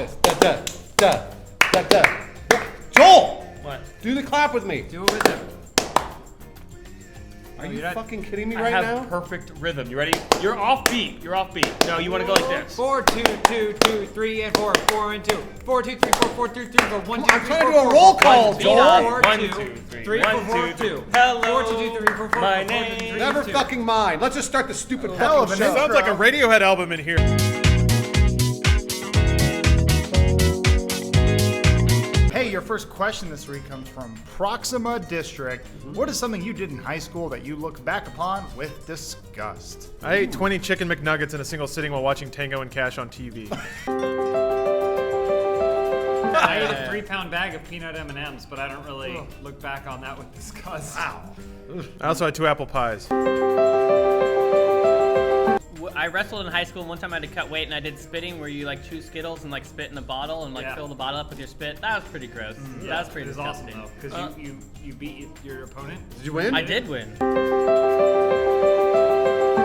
this. Joel! What? Do the clap with me. Do it with him. Are you fucking kidding me right I have now? perfect rhythm. You ready? You're off beat. You're off beat. No, you want to go like this. 4, 2, 2, 2, 3, and 4. 4 and 2. 4, 2, 3, 4, 4, 2, 3, 4. 1, 2, 3, I'm trying to 4, do a 4, roll 4, call, 1, Joel. 4, 1, 2, 2, 3, 3, 4, 1, 4, 2, 2. Hello. 4, 2, 2, 3, 4, 4, My 4, 4, 2, 3, Never 2. fucking mind. Let's just start the stupid Hell of fucking an show. intro. Sounds like a Radiohead album in here. Hey, your first question this week comes from Proxima District. What is something you did in high school that you look back upon with disgust? I ate 20 chicken McNuggets in a single sitting while watching Tango and Cash on TV. I ate a 3-pound bag of peanut M&Ms, but I don't really look back on that with disgust. Wow. I also had 2 apple pies. I wrestled in high school, and one time I had to cut weight, and I did spitting, where you like chew Skittles and like spit in a bottle and like fill the bottle up with your spit. That was pretty gross. That was pretty It was awesome disgusting. though, because you beat your opponent. Did you win? I did win.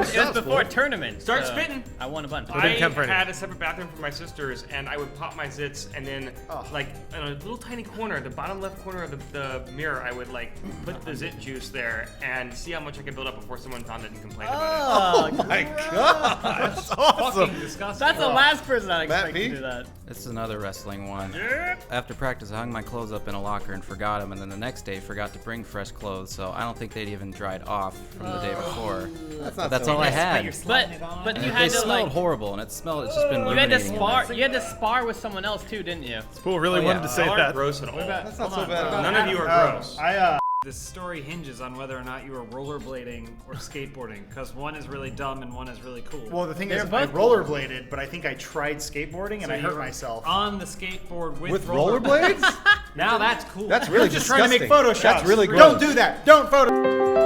It was before a tournament. Start so spitting. I won a bunch. didn't I count for anything. had a separate bathroom for my sisters, and I would pop my zits, and then, like, in a little tiny corner, the bottom left corner of the mirror, I would, like, put the zit juice there and see how much I could build up before someone found it and complained about Oh, My God. That's awesome. Fucking disgusting. that's the last person I Matt expected to Peake? do that. This is another wrestling one. After practice, I hung my clothes up in a locker and forgot them, and then the next day forgot to bring fresh clothes, so I don't think they'd even dried off from the day before. That's all I had. But you They had to smelled like horrible, and it's just been you had to ruminating in spar. there. You had to spar with someone else too, didn't you? Spoole really wanted to it. say Y'all aren't that. gross at all. That's not so bad. None of you are gross. This story hinges on whether or not you were rollerblading or skateboarding, because one is really dumb and one is really cool. Well, the thing They're is, I both cool. rollerbladed, but I think I tried skateboarding and I you hurt were myself. on the skateboard With rollerblades? Now that's cool. That's really Just disgusting. trying to make Photoshop. That's really gross. Don't do that. Don't photo.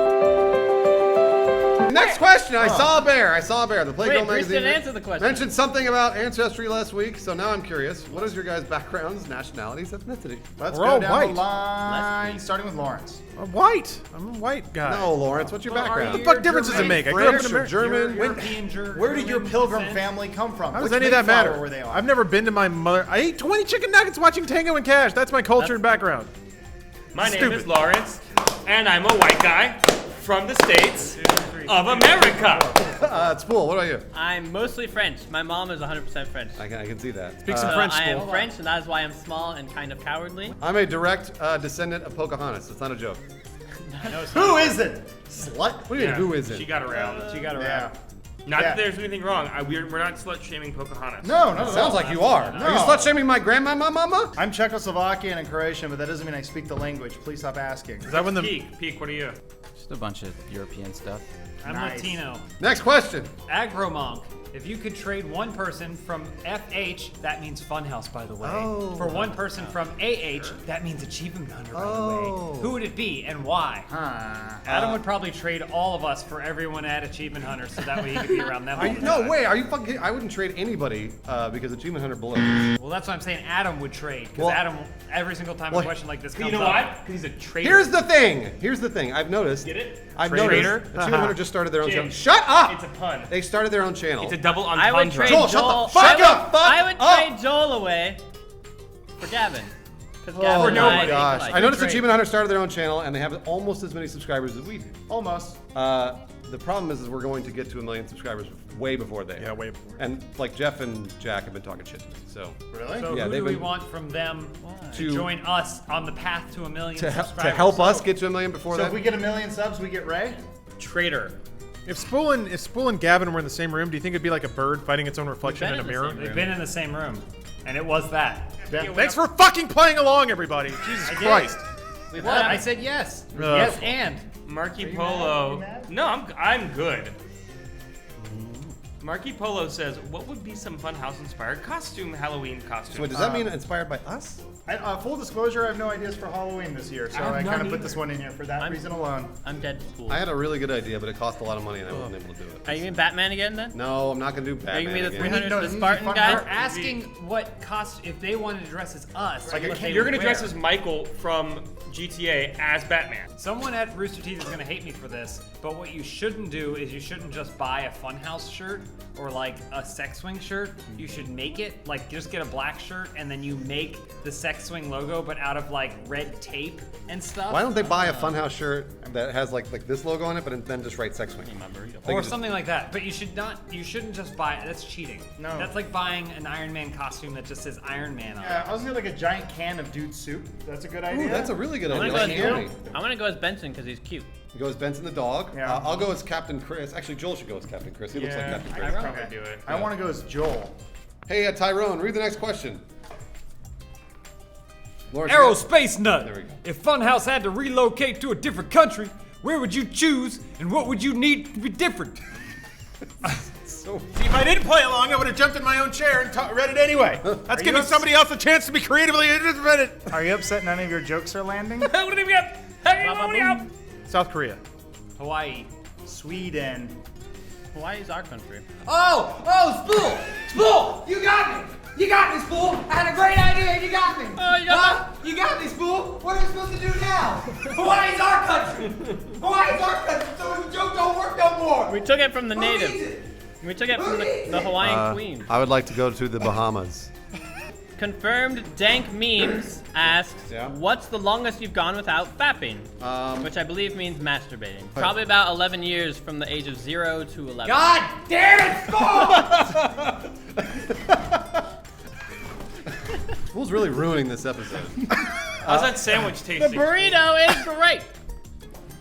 Next question. I saw a bear. The Playgirl Wait, Bruce magazine didn't answer the question. mentioned something about ancestry last week, so now I'm curious. What is your guys' backgrounds, nationalities, ethnicity? Let's We're go all down white. the line, starting with Lawrence. I'm white. I'm a white guy. No, Lawrence. What's your background? What the fuck difference does it make? I grew up in French or America. German? Where did your pilgrim family come from? How does Which any of that Mayflower matter? were they on? I've never been to my mother. I ate 20 chicken nuggets watching Tango and Cash. That's my culture and background. My name Stupid. is Lawrence, and I'm a white guy from the States of America. Spoole, what about you? I'm mostly French. My mom is 100% French. I can see that. Speak some So French, I am Spoole. French, and that is why I'm small and kind of cowardly. I'm a direct descendant of Pocahontas. It's not a joke. Who is it? Slut? What do you mean, who is it? She got around. She got around. Yeah. Not Yeah. that there's anything wrong. We're not slut shaming Pocahontas. No, no, Sounds like you are. Are you slut shaming my grandma, mama? I'm Czechoslovakian and Croatian, but that doesn't mean I speak the language. Please stop asking. Is that when the Peake, what are you? Just a bunch of European stuff. I'm Nice. Latino. Next question. Agromonk. If you could trade one person from FH, that means Funhouse, by the way. Oh. For one person from AH, that means Achievement Hunter, by the Oh. way. Who would it be and why? Adam would probably trade all of us for everyone at Achievement Hunter, so that way he could be around them. Are all you, the no time. way. Are you fucking? I wouldn't trade anybody because Achievement Hunter blows. Well, that's what I'm saying. Adam would trade because Well- Adam, every single time well, a question like this comes You know up, why? Because he's a traitor. Here's the thing. I've noticed. Get it? I've Traitor? noticed. Achievement Hunter just started their own channel. James, Shut up! It's a pun. They started their own channel. It's a double I would entendre. trade Joel, shut the Joel. fuck up! I would Fuck trade up! Joel away for Gavin. Because Oh Gavin no, and I gosh! like I noticed trade. Achievement Hunter started their own channel and they have almost as many subscribers as we do. Almost. The problem is we're going to get to 1 million subscribers way before they. Yeah, way before. And like Jeff and Jack have been talking shit to me, so Really? So Yeah, who they've do we been- want from them To- to join us on the path to 1 million subscribers? to help us get to 1 million before So that. if we get 1 million subs, we get Ray? Traitor. If Spoole and Gavin were in the same room, do you think it'd be like a bird fighting its own reflection been in a in the mirror? same They've been in the same room, and it was that. Thanks for fucking playing along, everybody. Jesus did. Christ. We've What? had I said yes. Uh, Yes, and. Marky mad? Are Polo. you mad? No, I'm good. Marky Polo says, what would be some Funhouse inspired costume, Halloween costume? So wait, does that mean inspired by us? Full disclosure, I have no ideas for Halloween this year, so I have I kind none of put either. this one in here for that reason alone. I'm dead school. I had a really good idea, but it cost a lot of money and I wasn't able to do it. Are you in Batman again then? No, I'm not gonna do Batman. Are you gonna be the again. 300 No, the this is Spartan fun. guy? We're asking what cost if they wanted to dress as us. Like a what kid- they You're would gonna dress wear. as Michael from GTA as Batman. Someone at Rooster Teeth is gonna hate me for this, but what you shouldn't do is you shouldn't just buy a Funhouse shirt. or like a sex swing shirt, you should make it like just get a black shirt and then you make the sex swing logo, but out of like red tape and stuff. Why don't they buy a Funhouse shirt that has like this logo on it, but then just write sex swing? Or something like that. But you shouldn't just buy it. That's cheating. No. That's like buying an Iron Man costume that just says Iron Man on it. I was gonna like a giant can of dude soup. That's a good idea. Ooh, that's a really good I'm idea. gonna, Like go as, Andy. I'm gonna go as Benson because he's cute. He goes Benson the dog. Yeah. I'll go as Captain Chris. Actually, Joel should go as Captain Chris. He looks like Captain Chris. I'd probably do it. I want to go as Joel. Hey, Tyrone, read the next question. Lawrence, Aerospace Nut. There we go. If Funhouse had to relocate to a different country, where would you choose and what would you need to be different? See, if I didn't play along, I would have jumped in my own chair and read it anyway. That's giving somebody else a chance to be creatively interpreted. Are you upset none of your jokes are landing? South Korea. Hawaii. Sweden. Hawaii's our country. Oh, Spoole! Spoole! You got me! You got me, Spoole! I had a great idea and you got me! Oh, you got You got me, Spoole! What are we supposed to do now? Hawaii's our country! Hawaii's our country, so the joke don't work no more! We took it from the Who needs natives. it? We took it from Who needs the it? Hawaiian queen. I would like to go to the Bahamas. Confirmed Dank Memes asks, Yeah. what's the longest you've gone without fapping? Which I believe means masturbating. Probably about 11 years from the age of 0 to 11. God damn it, Spoole! Spool's really ruining this episode. How's that sandwich The tasting? burrito is great!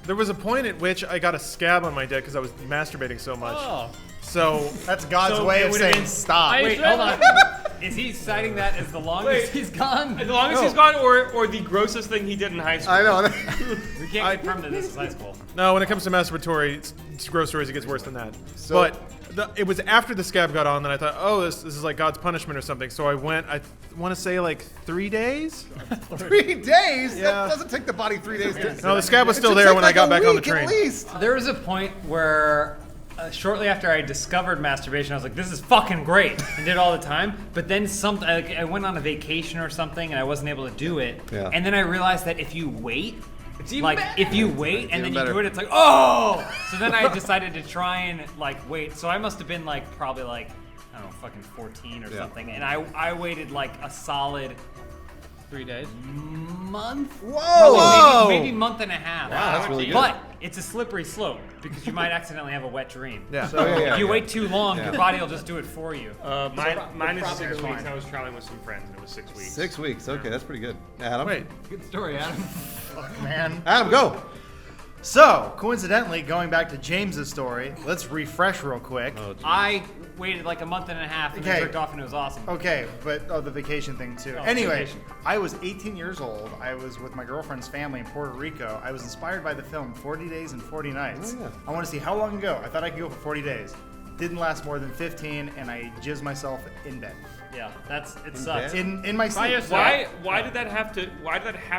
There was a point at which I got a scab on my dick because I was masturbating so much. Oh. So That's God's So way it of would've saying been- stop. I- Wait, hold on. Is he citing that as the longest he's gone? The longest he's gone, or the grossest thing he did in high school? I know. We can't confirm that this is high school. no, when it comes to masturbatory gross stories, it gets worse than that. But it was after the scab got on that I thought, oh, this is like God's punishment or something. So I went. I want to say like 3 days. 3 days? Yeah. That doesn't take the body 3 days to No, the scab was It still should there take when I like got a back on the week train. At least. There was a point where shortly after I discovered masturbation, I was like, this is fucking great, and did it all the time. But then I went on a vacation or something, and I wasn't able to do it. Yeah. And then I realized that if you wait, if you wait and then you better. do it, it's like, oh! So then I decided to try and like wait. So I must have been like probably like, I don't know, fucking 14 or something. And I waited like a solid 3 days. month. Whoa! Probably maybe month and a half. Wow, that's really good. But it's a slippery slope because you might accidentally have a wet dream. Yeah. So, yeah, If you wait too long, your body will just do it for you. Mine is probably 6 fine. weeks. I was traveling with some friends, and it was 6 weeks. 6 weeks. Okay, that's pretty good. Adam? Wait. Good story, Adam. Man. Adam, go. So, coincidentally, going back to James's story, let's refresh real quick. I waited like a month and a half and Okay. then jerked off and it was awesome. Okay, but the vacation thing too. Oh, Anyway, vacation. I was 18 years old. I was with my girlfriend's family in Puerto Rico. I was inspired by the film 40 Days and 40 Nights. Oh, yeah. I want to see how long ago. I thought I could go for 40 days. Didn't last more than 15, and I jizzed myself in bed. Yeah, it sucks. bed? In my sleep. yourself? Why did that have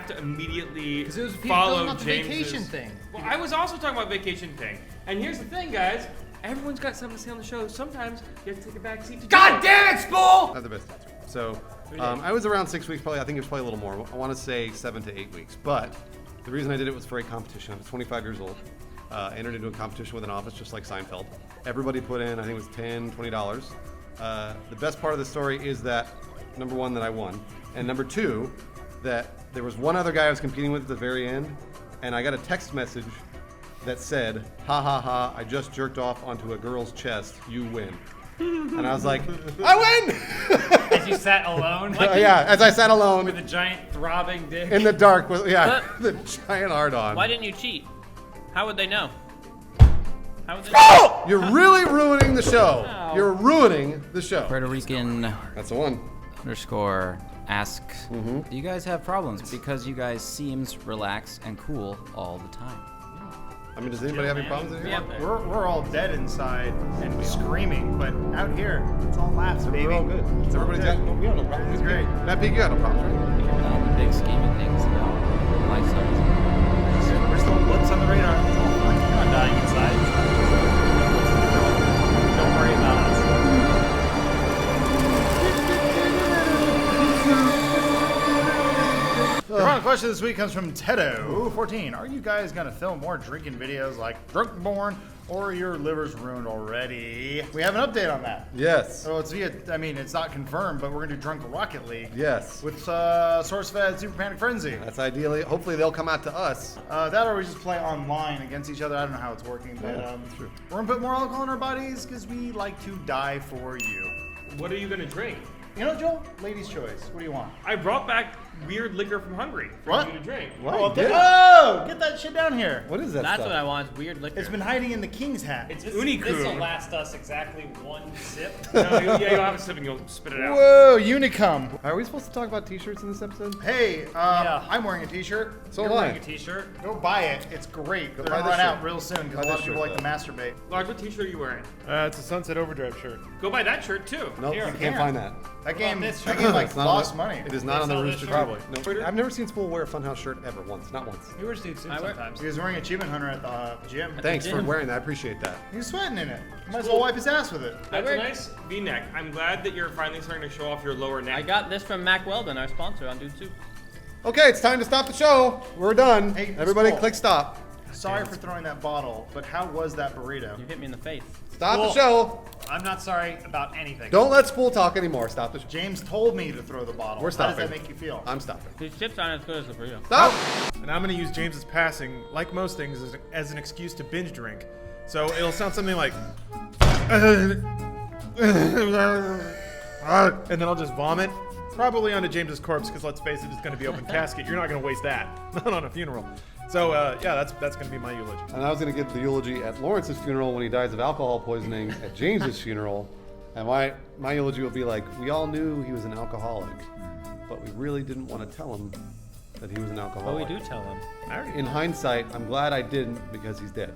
to immediately 'Cause it was people follow talking about the James's vacation thing. Well, I was also talking about vacation thing. And here's the thing, guys. Everyone's got something to say on the show. Sometimes you have to take a back seat to God damn it, Spoole! Not the best answer. So, I was around 6 weeks, probably. I think it was probably a little more. I want to say 7 to 8 weeks. But the reason I did it was for a competition. I was 25 years old. Entered into a competition with an office just like Seinfeld. Everybody put in, I think it was $10, $20. The best part of the story is that, number one, that I won. And number two, that there was one other guy I was competing with at the very end. And I got a text message that said, ha ha ha, I just jerked off onto a girl's chest, you win. And I was like, I win! As you sat alone Yeah, as I sat alone with a giant throbbing dick. in the dark with, the giant hard on. Why didn't you cheat? How would they know? How would they know? You're really ruining the show. No. You're ruining the show. Puerto Rican That's the one. underscore asks, do you guys have problems? Because you guys seems relaxed and cool all the time. I mean, does anybody have any problems in here? Yeah. We're all dead inside and screaming, but out here, it's all laughs, baby. We're all good. Everybody's got, we have no problems. It's great. Matt Peake, you got no problems, right? Not the big scheme of things, no. Life sucks. We're still blips on the radar. It's all fine. You're not dying inside. Don't worry about us. The final question this week comes from Tedo14. Are you guys gonna film more drinking videos like Drunk Born or your liver's ruined already. We have an update on that. Yes. So it's via, I mean, it's not confirmed, but we're gonna do Drunk Rocket League. Yes. With SourceFed Super Panic Frenzy. That's ideally. Hopefully they'll come out to us. That or we just play online against each other. I don't know how it's working, but that's true. we're gonna put more alcohol in our bodies because we like to die for you. What are you gonna drink? You know, Joel, ladies' choice. What do you want? I brought back weird liquor from Hungary for What? you to drink. Oh, did? get that shit down here. What is that That's stuff? what I want. Weird liquor. It's been hiding in the king's hat. It's This Unicorn. will last us exactly one sip. No, you'll have a sip and you'll spit it out. Whoa, Unicum. Are we supposed to talk about t-shirts in this episode? Hey, Yeah. I'm wearing a t-shirt. So You're am I. wearing a t-shirt. Go buy it. It's great. They're buy gonna this run out shirt. real soon Buy because a lot this of people shirt, like to masturbate. Large, what t-shirt are you wearing? It's a Sunset Overdrive shirt. Go buy that shirt too. Nope, Here, you here. can't find that. That game, this that shirt? game like It's not on lost the- money. It is not They on the sell this Rooster shirt? Probably. Twitter? No, I've never seen Spoole wear a Funhouse shirt ever once. Not once. You wear suits I wear- sometimes. He was wearing Achievement Hunter at the gym. Thanks for gym. wearing that. I appreciate that. He was sweating in it. Might as well wipe his ass with it. That's wear- a nice V-neck. I'm glad that you're finally starting to show off your lower neck. I got this from Mac Weldon, our sponsor on Dude Soup. Okay, it's time to stop the show. We're done. Hey, Everybody Spoole. click stop. Sorry for throwing that bottle, but how was that burrito? You hit me in the face. Stop the Spoole. show. I'm not sorry about anything. Don't let Spoole talk anymore. Stop the show. James told me to throw the bottle. We're How does stopping. that make you feel? I'm stopping. These chips aren't as good as the burrito. Stop. And I'm going to use James's passing, like most things, as an excuse to binge drink. So it'll sound something like, and then I'll just vomit, probably onto James's corpse, because let's face it, it's going to be open casket. You're not going to waste that, not on a funeral. So yeah, that's going to be my eulogy. And I was going to give the eulogy at Lawrence's funeral when he dies of alcohol poisoning at James's funeral. And my eulogy will be like, we all knew he was an alcoholic, but we really didn't want to tell him that he was an But we alcoholic. do tell them. In hindsight, I'm glad I didn't because he's dead.